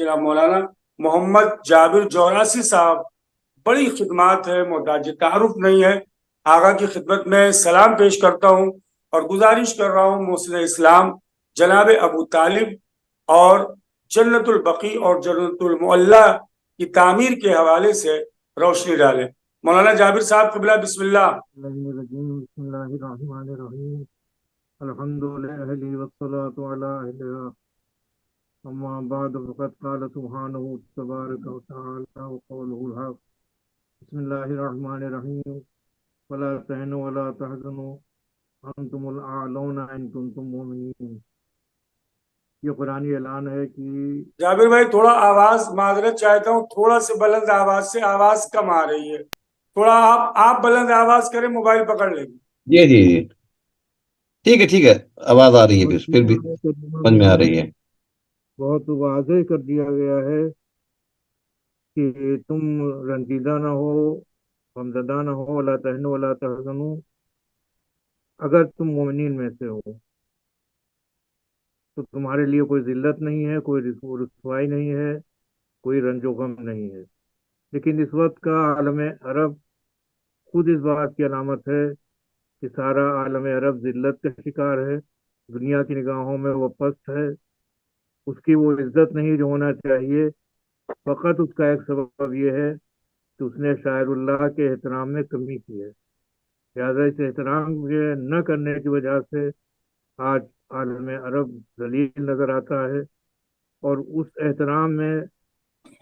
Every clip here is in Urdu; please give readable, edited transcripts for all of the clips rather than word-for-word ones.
جناب مولانا محمد جابر جوراسی صاحب، بڑی خدمات ہے، محتاج تعارف نہیں ہے۔ آقا کی خدمت میں سلام پیش کرتا ہوں اور گزارش کر رہا ہوں محسن اسلام جناب ابو طالب اور جنت البقیع اور جنت المعلا کی تعمیر کے حوالے سے روشنی ڈالیں۔ مولانا جابر صاحب قبلہ، بسم اللہ۔ بسم اللہ الرحمن الرحیم، الحمد للہ والصلاة علی اہلہا، اما بعد فقد قال سبحانہ تبارک وتعالی وقولہ الحق، بسم اللہ الرحمن الرحیم، ولا تہنوا ولا تحزنوا انتم الاعلون ان کنتم مؤمنین۔ یہ قرآنی اعلان ہے کہ جابر بھائی تھوڑا آواز، معذرت چاہتا ہوں، تھوڑا سے بلند آواز سے آواز کم آ رہی ہے، تھوڑا آپ بلند آواز کریں، موبائل پکڑ لیں۔ جی جی جی، ٹھیک ہے، آواز آ رہی ہے، پھر بھی سمجھ میں آ رہی ہے۔ بہت واضح کر دیا گیا ہے کہ تم رنجیدہ نہ ہو، غمزدہ نہ ہو، ولا تہنوا ولا تحزنوا، اگر تم مومنین میں سے ہو تو تمہارے لیے کوئی ذلت نہیں ہے، کوئی رسوائی نہیں ہے، کوئی رنج و غم نہیں ہے۔ لیکن اس وقت کا عالم عرب خود اس بات کی علامت ہے کہ سارا عالم عرب ذلت کا شکار ہے، دنیا کی نگاہوں میں وہ پست ہے، اس کی وہ عزت نہیں جو ہونا چاہیے۔ فقط اس کا ایک سبب یہ ہے کہ اس نے شاعر اللہ کے احترام میں کمی کی ہے، لہٰذا اس احترام کے نہ کرنے کی وجہ سے آج عالم عرب ذلیل نظر آتا ہے، اور اس احترام میں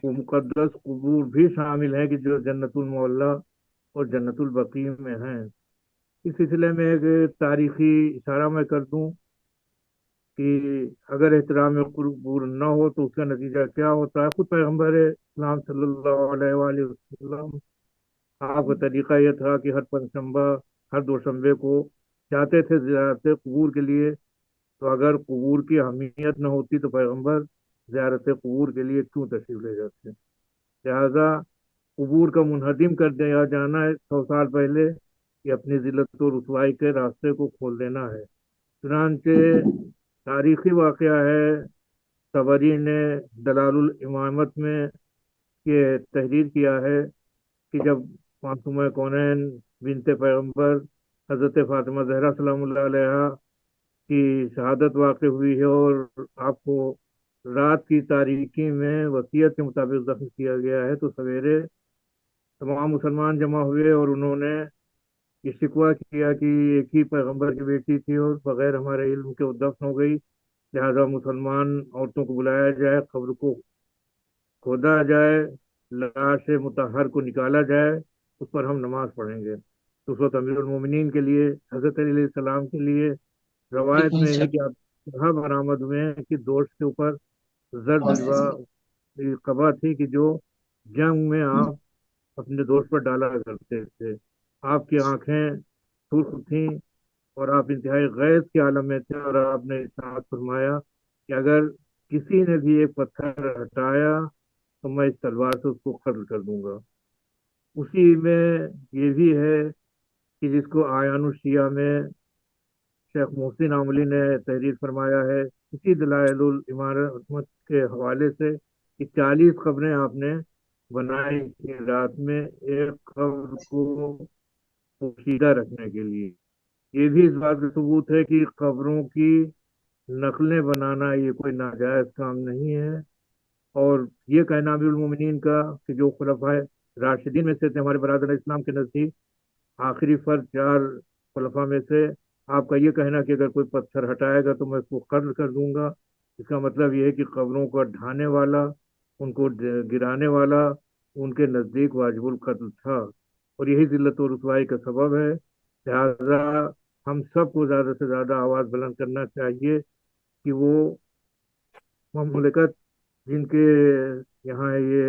وہ مقدس قبور بھی شامل ہیں کہ جو جنت المعلا اور جنت البقیع میں ہیں۔ اس سلسلے میں ایک تاریخی اشارہ میں کر دوں کہ اگر احترام قبور نہ ہو تو اس کا نتیجہ کیا ہوتا ہے۔ خود پیغمبر اسلام صلی اللہ علیہ وآلہ وسلم، آپ کا طریقہ یہ تھا کہ ہر پنجشنبہ، ہر دوشنبے کو جاتے تھے زیارت قبور کے لیے، تو اگر قبور کی اہمیت نہ ہوتی تو پیغمبر زیارت قبور کے لیے کیوں تشریف لے جاتے؟ لہذا قبور کا منہدم کر دیا جانا ہے 100 سال پہلے، یہ اپنی ذلت و رسوائی کے راستے کو کھول دینا ہے۔ چنانچہ تاریخی واقعہ ہے، طبری نے دلال الامامت میں یہ تحریر کیا ہے کہ جب معصومہ کونین بنت پیغمبر حضرت فاطمہ زہرا سلام اللہ علیہ کی شہادت واقع ہوئی ہے اور آپ کو رات کی تاریکی میں وصیت کے مطابق دفن کیا گیا ہے، تو سویرے تمام مسلمان جمع ہوئے اور انہوں نے یہ شکوہ کیا کہ ایک ہی پیغمبر کی بیٹی تھی اور بغیر ہمارے علم کے وہ دفن ہو گئی، لہذا مسلمان عورتوں کو بلایا جائے، قبر کو کھودا جائے، لاش مطہر کو نکالا جائے، اس پر ہم نماز پڑھیں گے۔ تو اس وقت امیر المومنین کے لیے، حضرت علیہ السلام کے لیے روایت میں ہے کہ آپ یہاں برآمد ہوئے ہیں کہ دوست کے اوپر زرد قبا تھی کہ جو جنگ میں آپ اپنے دوست پر ڈالا کرتے تھے۔ آپ کی آنکھیں سرخ تھیں اور آپ انتہائی غیظ کے عالم میں تھے، اور آپ نے ارشاد فرمایا کہ اگر کسی نے بھی ایک پتھر ہٹایا تو میں اس تلوار سے اس کو قتل کر دوں گا۔ اسی میں یہ بھی ہے کہ جس کو آیان الشیعہ میں شیخ محسن عاملی نے تحریر فرمایا ہے، اسی دلائل الامامت کے حوالے سے، کہ 40 قبریں آپ نے بنائی تھی رات میں ایک قبر کو پوشیدہ رکھنے کے لیے۔ یہ بھی اس بات کا ثبوت ہے کہ قبروں کی نقلیں بنانا یہ کوئی ناجائز کام نہیں ہے، اور یہ کہنا امیر المومنین کا کہ جو خلفائے راشدین میں سے تھے، ہمارے برادر اسلام کے نزدیک آخری فرد 4 خلفاء میں سے، آپ کا یہ کہنا کہ اگر کوئی پتھر ہٹائے گا تو میں اس کو قتل کر دوں گا، اس کا مطلب یہ ہے کہ قبروں کو ڈھانے والا، ان کو گرانے والا ان کے نزدیک واجب القتل تھا، اور یہی ذلت و رسوائی کا سبب ہے۔ لہذا ہم سب کو زیادہ سے زیادہ آواز بلند کرنا چاہیے کہ وہ مملکت جن کے یہاں یہ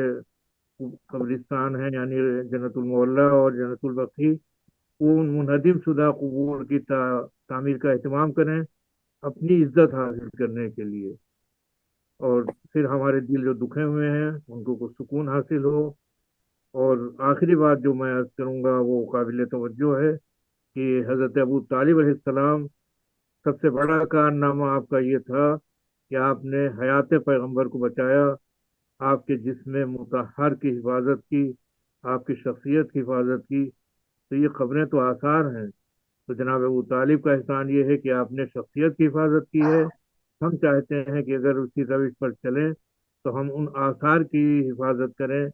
قبرستان ہے، یعنی جنت المعلا اور جنت البقیع، وہ منہدم شدہ قبور کی تعمیر کا اہتمام کریں اپنی عزت حاصل کرنے کے لیے، اور پھر ہمارے دل جو دکھے ہوئے ہیں ان کو سکون حاصل ہو۔ اور آخری بات جو میں عرض کروں گا وہ قابل توجہ ہے کہ حضرت ابو طالب علیہ السلام، سب سے بڑا کارنامہ آپ کا یہ تھا کہ آپ نے حیات پیغمبر کو بچایا، آپ کے جسم مطہر کی حفاظت کی، آپ کی شخصیت کی حفاظت کی، تو یہ قبریں تو آثار ہیں۔ تو جناب ابو طالب کا احسان یہ ہے کہ آپ نے شخصیت کی حفاظت کی ہے۔ ہم چاہتے ہیں کہ اگر اسی روش پر چلیں تو ہم ان آثار کی حفاظت کریں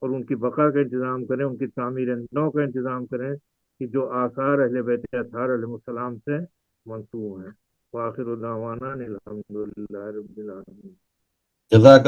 اور ان کی بقا کا انتظام کریں، ان کی تعمیر نو کا انتظام کریں کہ جو آثار اہل بیت اطہار علیہ السلام سے منسوب ہیں۔ وآخر دعوانا الحمدللہ رب العالمین۔ جزاک